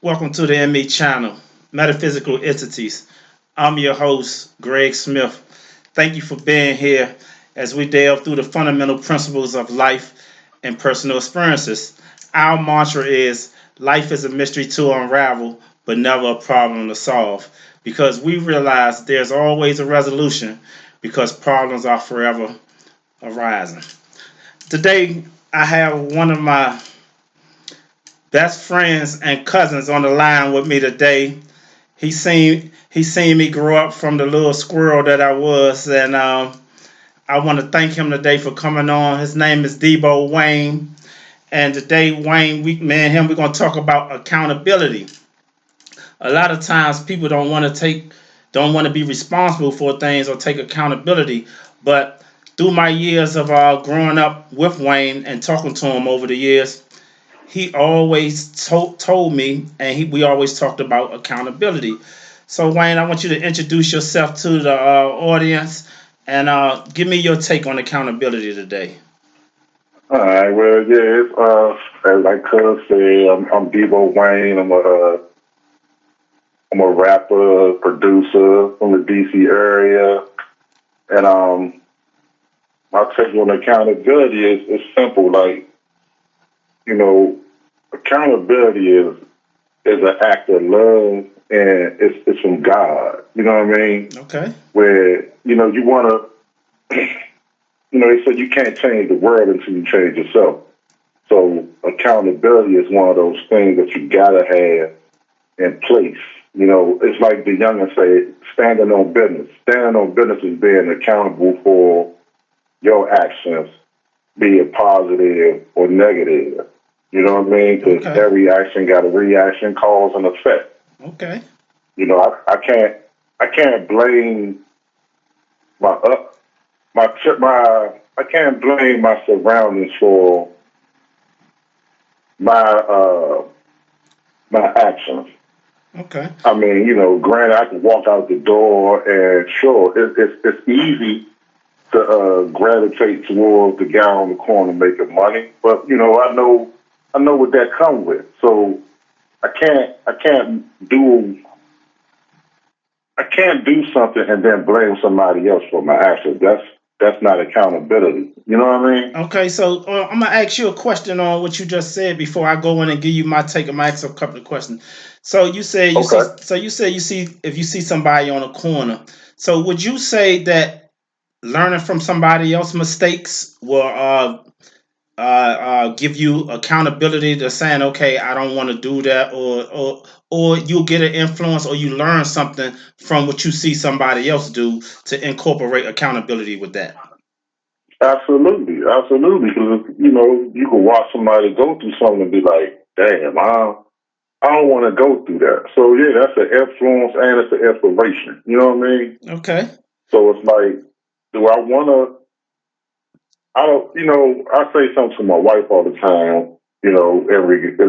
Welcome to the ME channel, Metaphysical Entities. I'm your host, Greg Smith. Thank you for being here as we delve through the fundamental principles of life and personal experiences. Our mantra is life is a mystery to unravel, but never a problem to solve. Because we realize there's always a resolution because problems are forever arising. Today, I have one of my best friends and cousins on the line with me today. He seen me grow up from the little squirrel that I was, and I want to thank him today for coming on. His name is Debo Wayne, and today Wayne, me and him, we're gonna talk about accountability. A lot of times people don't want to be responsible for things or take accountability, but through my years of growing up with Wayne and talking to him over the years, he always told me, and we always talked about accountability. So, Wayne, I want you to introduce yourself to the audience and give me your take on accountability today. All right, well, yeah, as I could say, I'm Debo Wayne. I'm a rapper, producer from the DC area, and my take on accountability is simple. Like, you know, accountability is an act of love, and it's from God. You know what I mean? Okay. Where you want to, they said you can't change the world until you change yourself. So accountability is one of those things that you gotta have in place. It's like the youngins say, standing on business. Standing on business is being accountable for your actions, be it positive or negative. You know what I mean? Because Okay. every action got a reaction, cause and effect. Okay. I can't blame my up I can't blame my surroundings for my my actions. Okay. I mean, granted, I can walk out the door, and sure, it's easy to gravitate towards the guy on the corner making money, but I know what that comes with. So I can't do I can't do something and then blame somebody else for my actions. That's not accountability. You know what I mean? Okay. So I'm gonna ask you a question on what you just said before I go in and give you my take. I'm gonna ask a couple of questions. So you said you see. Okay. So you said you see if you see somebody on a corner. So would you say that learning from somebody else's mistakes will give you accountability to saying, okay, I don't want to do that, or you'll get an influence or you learn something from what you see somebody else do to incorporate accountability with that. Absolutely, absolutely. Because you can watch somebody go through something and be like, "Damn, I don't want to go through that." So yeah, that's an influence and it's an inspiration. You know what I mean? Okay. So it's like, do I want to? I don't. I say something to my wife all the time. And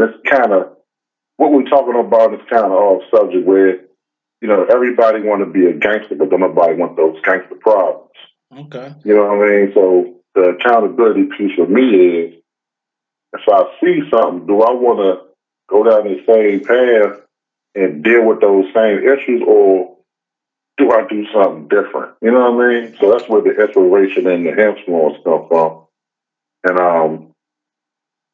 it's kind of what we're talking about is kind of off subject where everybody want to be a gangster, but don't nobody want those gangster problems. Okay. You know what I mean? So the accountability piece for me is if I see something, do I want to go down the same path and deal with those same issues, or do I do something different? You know what I mean? So that's where the inspiration and the influence come from, and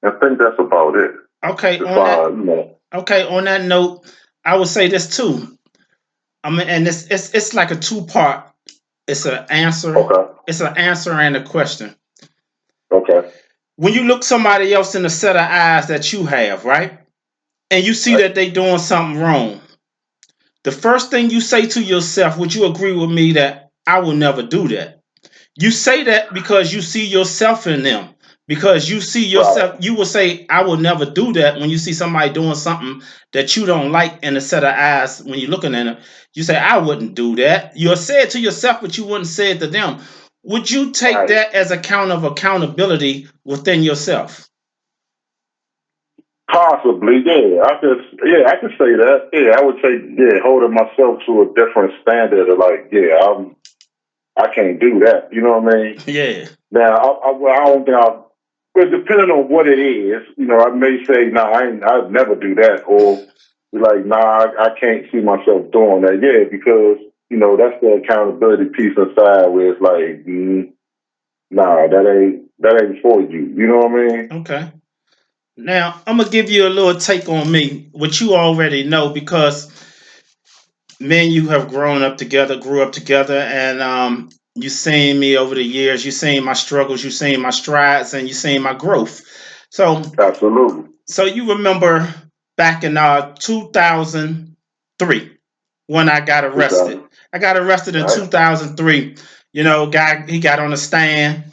I think that's about it. Okay. As On that. far Okay. On that note, I would say this too. I mean, and it's like a two part. It's an answer. okay, It's an answer and a question. okay, When you look somebody else in the set of eyes that you have, right, and you see right, that they doing something wrong, the first thing you say to yourself, would you agree with me that I will never do that? You say that because you see yourself in them. Because you see right, yourself, you will say, I will never do that when you see somebody doing something that you don't like in a set of eyes when you're looking at them. You say, I wouldn't do that. You'll say it to yourself, but you wouldn't say it to them. Would you take right. that as a count of accountability within yourself? Possibly, yeah. I could say that. Yeah, I would say, yeah, holding myself to a different standard of like, yeah, I can't do that. You know what I mean? Yeah. Now, I don't think well, depending on what it is, I may say, no, I'd never do that, or You're like, nah, I can't see myself doing that. Yeah, because that's the accountability piece inside where it's like, nah, that ain't for you. You know what I mean? Okay. Now I'm gonna give you a little take on me, which you already know because me and you have grown up together, grew up together, and you seen me over the years. You seen my struggles, you seen my strides, and you seen my growth. So, Absolutely. so you remember back in 2003 when I got Two arrested. thousand. I got arrested in Right. 2003. Guy he got on the stand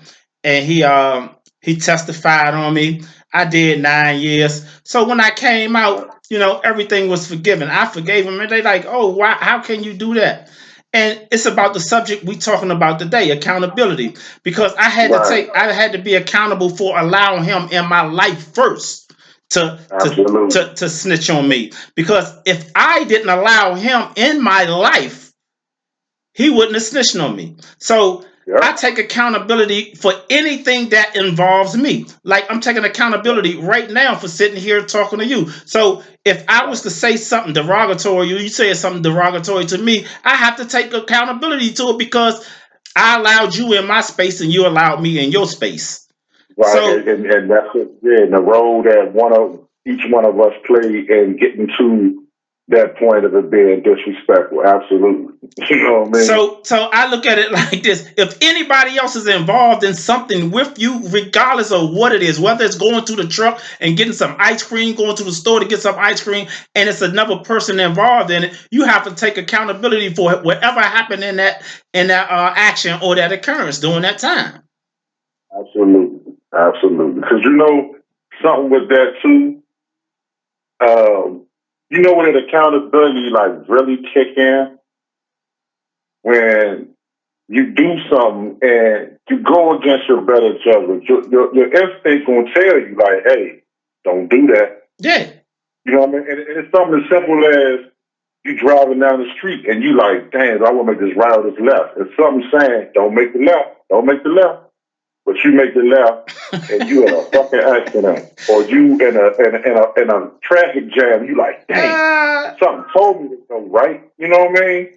and he testified on me. I did 9 years. So when I came Right. out, everything was forgiven. I forgave him, and they like, oh, why? How can you do that? And it's about the subject we talking about today, accountability. Because Right. I had to be accountable for allowing him in my life first to to Absolutely. to snitch on me. Because if I didn't allow him in my life, he wouldn't have snitched on me. So I Yep. take accountability for anything that involves me. Like I'm taking accountability right now for sitting here talking to you. So if I was Right. to say something derogatory, you say something derogatory to me, I have to take accountability to it because I allowed you in my space and you allowed me in your space. Right. So And that's it. Yeah. And the role that each one of us play in getting to that point of it being disrespectful. Absolutely. You know what I mean? So I look at it like this. If anybody else is involved in something with you, regardless of what it is, whether it's going to the truck and getting some ice cream, going to the store to get some ice cream, and it's another person involved in it, you have to take accountability for whatever happened in that action or that occurrence during that time. Absolutely. Absolutely. Because something with that too. Um, when an accountability like really kick in when you do something and you go against your better judgment. Your instinct gonna tell you like, hey, don't do that. Yeah. You know what I mean? And it's something as simple as you driving down the street and you like, damn, I want to make this right or this left. And something saying, don't make the left, don't make the left. But you make the left and you in a fucking accident. Or you in a traffic jam, you like, dang, Uh, something told me to go right. You know what I mean?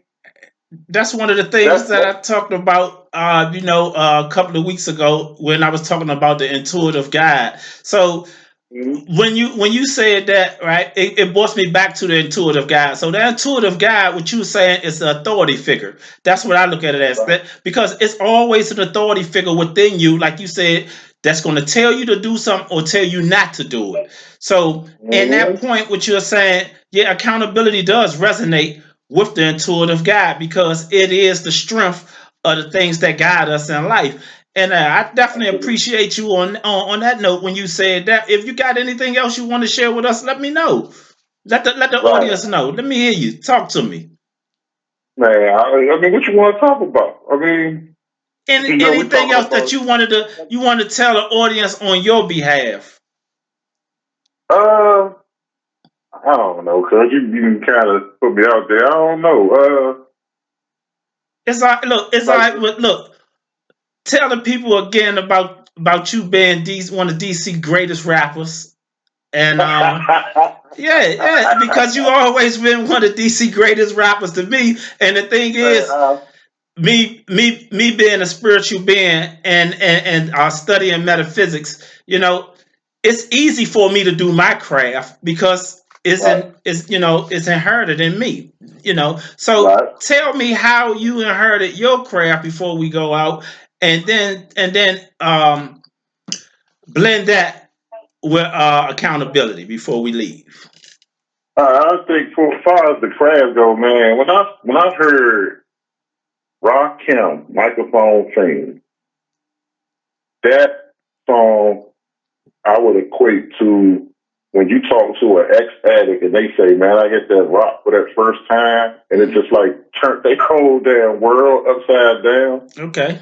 that's one of the things that That's I talked about, a couple of weeks ago when I was talking about the intuitive guide. So mhm. when you said that, right, it brought me back to the intuitive guide. So the intuitive guide, what you were saying, is the authority figure. That's what I look at it as. Right. That because it's always an authority figure within you, like you said, that's going to tell you to do something or tell you not to do it. So in that Mhm. point, what you're saying, yeah, accountability does resonate with the intuitive guide because it is the strength of the things that guide us in life. And I definitely Absolutely. appreciate you on that note when you said that. If you got anything else you want to share with us, let me know. Let the Right. audience know. Let me hear you. Talk to me. Man, I mean, what you want to talk about? I mean, we're Anything talking else that about. you wanted to tell the audience on your behalf? Uh, I don't know, cause you kind of put me out there. I don't know. It's all right. Look, it's all Like, right. But look, tell the people again about you being one of DC greatest rappers. And yeah, yeah, because you always been one of DC greatest rappers to me. And the thing man, is, me being a spiritual being and studying metaphysics, it's easy for me to do my craft because right, it's inherited in me. So right. tell me how you inherited your craft before we go out, and then blend that with accountability before we leave. I think for as far as the craft go, man, when I heard Rock Kim microphone sing that song, I would equate to when you talk to an ex addict and they say, "Man, I hit that rock for that first time," and it Mm, just like turned their whole damn world upside down. okay.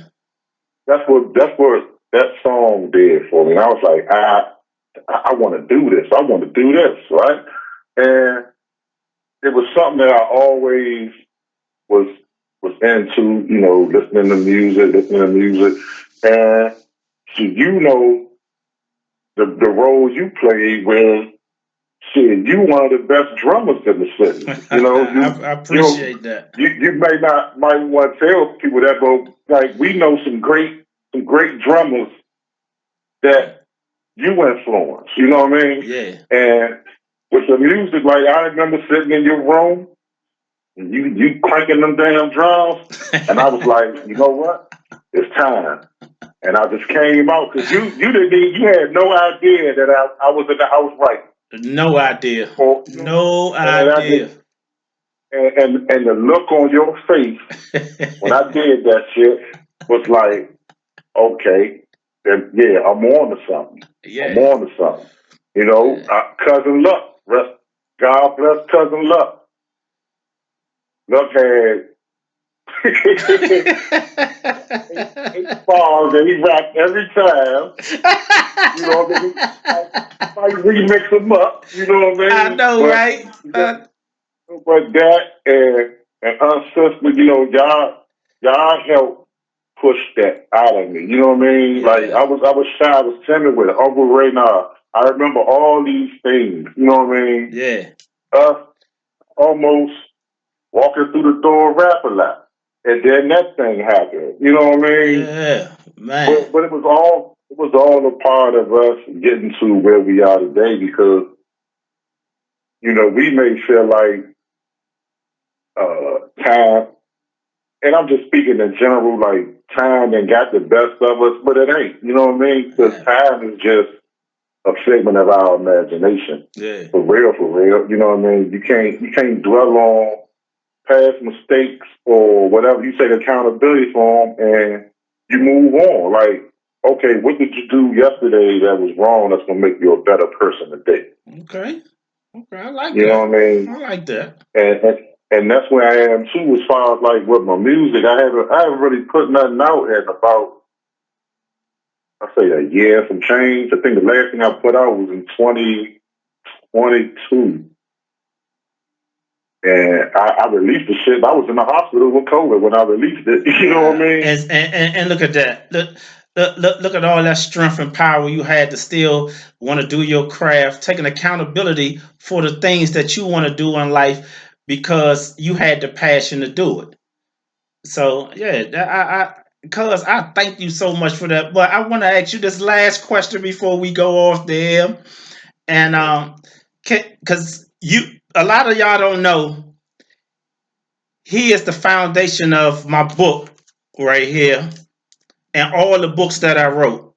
That's what that song did for me. And I was like, I want to do this. I want to do this, right? And it was something that I always was was into. Listening to music, and so the role you played with shit, you one of the best drummers in the city. You know, I appreciate that. you might want to tell people that, but like we know some great drummers that you influence. You know what I mean? Yeah. And with the music, like I remember sitting in your room and you cranking them damn drums, and I was like, you know what? It's time. And I just came out because you had no idea that I was in the house right. No idea. Or, No and I idea. just and the look on your face when I did that shit was like, okay, then yeah, I'm on to something. I'm Yeah. on to something. You know, cousin Luck, God bless cousin Luck. Luck had eight bars and he rapped every time. You know what I mean? Might remix them up. You know what I I mean? know, right? But that and us sister, you know, y'all helped push that out of me. You know what I mean? Like Yeah. I was shy, I was timid with it. Uncle Raynard. I remember all these things. You know what I mean? Yeah. Us almost walking through the door rap a lot. And then that thing happened. You know what I mean? Yeah. Man. But it was all a part of us getting to where we are today because, you know, we may feel like time, and I'm just speaking in general, like time and got the best of us, but it ain't. You know what I mean? Because Yeah. time is just a figment of our imagination. Yeah. For real, for real. You know what I mean? You can't dwell on past mistakes or whatever. You take accountability for them and you move on. Like, okay, what did you do yesterday that was wrong that's gonna make you a better person today? Okay. Okay. I like You know that. what I mean? I like that. And and that's where I am too, as far as like with my music. I haven't really put nothing out in about I say a year some change. I think the last thing I put out was in 2022. And I released the shit. I was in the hospital with COVID when I released it. You know what I mean? And look at that. Look at all that strength and power you had to still want to do your craft, taking accountability for the things that you want to do in life because you had the passion to do it. So yeah, cuz I thank you so much for that. But I want to ask you this last question before we go off the air. And cuz you a lot of y'all don't know he is the foundation of my book right here and all the books that I wrote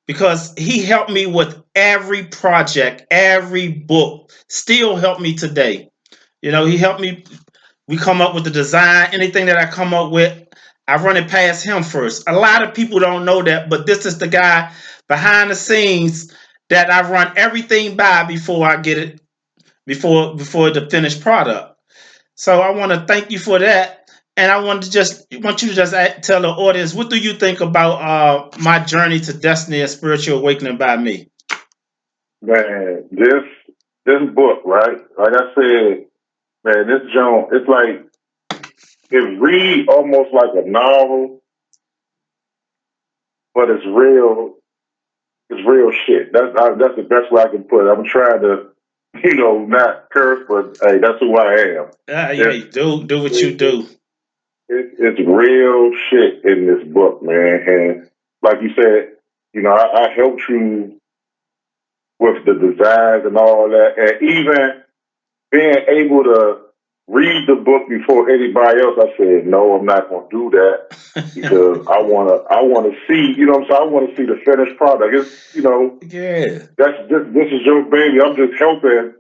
because he helped me with every project, every book, still help me today. You know, he helped me. We come up with the design, anything that I come up with, I run it past him first. A lot of people don't know that, but this is the guy behind the scenes that I run everything by before I get it, before the finished product. So I want to thank you for that. And I want you to just tell the audience what do you think about my journey to destiny and spiritual awakening by me? Man, this book, right? Like I said, man, this joint, it's like it read almost like a novel, but it's real shit. That's the best way I can put it. I'm trying to, you know, not curse, but hey, that's who I am. Yeah, do what you It, do. it's real shit in this book, man. And like you said, you know, I helped you with the designs and all that, and even being able to read the book before anybody else, I said, no, I'm not going to do that because I want to see, you know what I'm saying? I want to see the finished product. It's, you know, Yeah. this is your baby. I'm just helping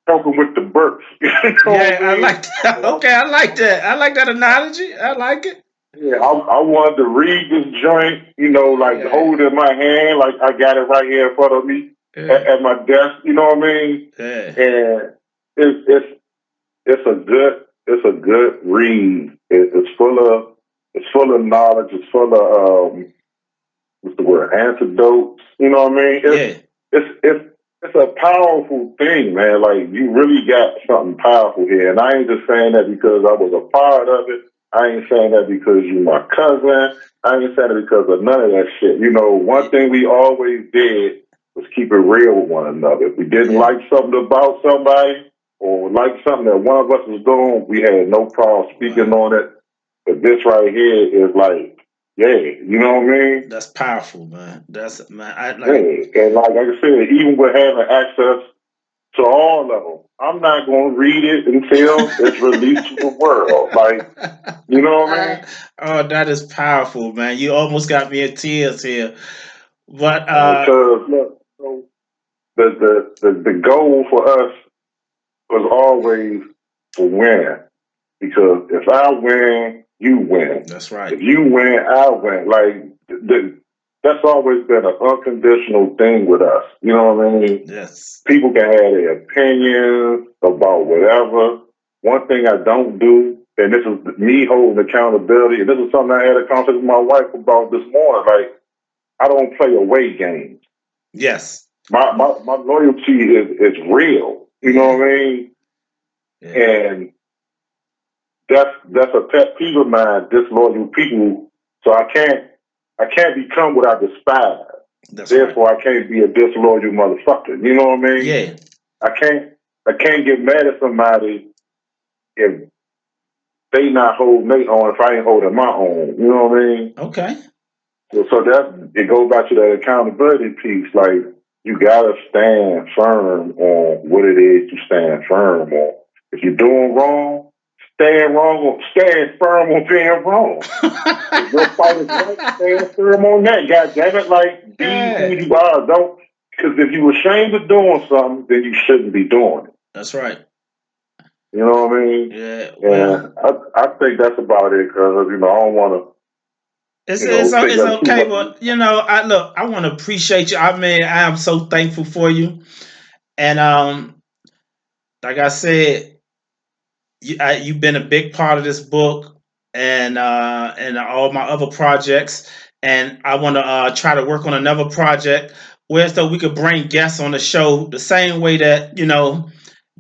with the birth. You know Yeah, what I I mean? like that. Okay, I like that. I like that analogy. I like it. Yeah, I wanted to read this joint, you know, like Yeah. hold it in my hand, like I got it right here in front of me Yeah. at my desk. You know what I mean? Yeah. And it's it's a good read. It's full of knowledge. It's full of what's the word, antidotes. You know what I mean? Yeah. It's a powerful thing, man. Like you really got something powerful here, and I ain't just saying that because I was a part of it. I ain't saying that because you my cousin. I ain't saying it because of none of that shit. You know, one thing we always did Let's keep it real with one another. If we didn't Yeah. like something about somebody or like something that one of us was doing, we had no problem speaking Right. on it. But this right here is like, yeah, you know what I mean? That's powerful, man. That's man. I like. Yeah. And like I said, even with having access to all of them, I'm not going to read it until it's released to the world. Like, you know what I mean? Oh, that is powerful, man. You almost got me in tears here. But Because look, so the goal for us was always to win. Because if I win, you win. that's right. If you win, I win. Like that's always been an unconditional thing with us. You know what I mean? Yes. People can have their opinions about whatever. One thing I don't do, and this is me holding accountability, and this is something I had a conversation with my wife about this morning. Like I don't play away games. Yes. My loyalty is real. You know Yeah. what I mean? Yeah. And that's a pet peeve of mine, disloyal people. So I can't become what I despise. That's right. Therefore I can't be a disloyal motherfucker. You know what I mean? Yeah. I can't get mad at somebody if they not holding their own if I ain't holding my own. You know what I mean? Okay. So that it goes back to that accountability piece. Like you gotta stand firm on what it is you stand firm on. If you're doing wrong, stand firm on being wrong. If your fight is right, stand firm on that. God damn it, like be who Yeah. you are. Don't because if you're ashamed of doing something, then you shouldn't be doing it. That's right. You know what I mean? Yeah. Well, And I think that's about it because I don't want to take it's up too okay. much. But I look. I want to appreciate you. I mean, I am so thankful for you. And like I said, you've been a big part of this book and all my other projects. And I want to try to work on another project where so we could bring guests on the show the same way that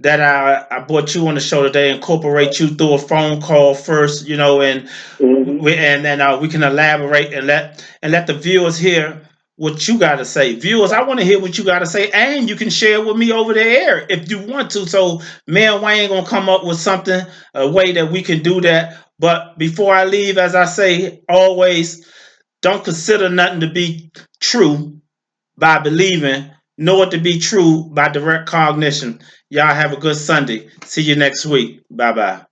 that I brought you on the show today, incorporate you through a phone call first, and Mm-hmm. and then we can elaborate and let the viewers hear what you got to say. Viewers, I want to hear what you got to say, and you can share with me over the air if you want to. So, me and Wayne gonna come up with something, a way that we can do that. But before I leave, as I say, always don't consider nothing to be true by believing. Know it to be true by direct cognition. Y'all have a good Sunday. See you next week. Bye bye.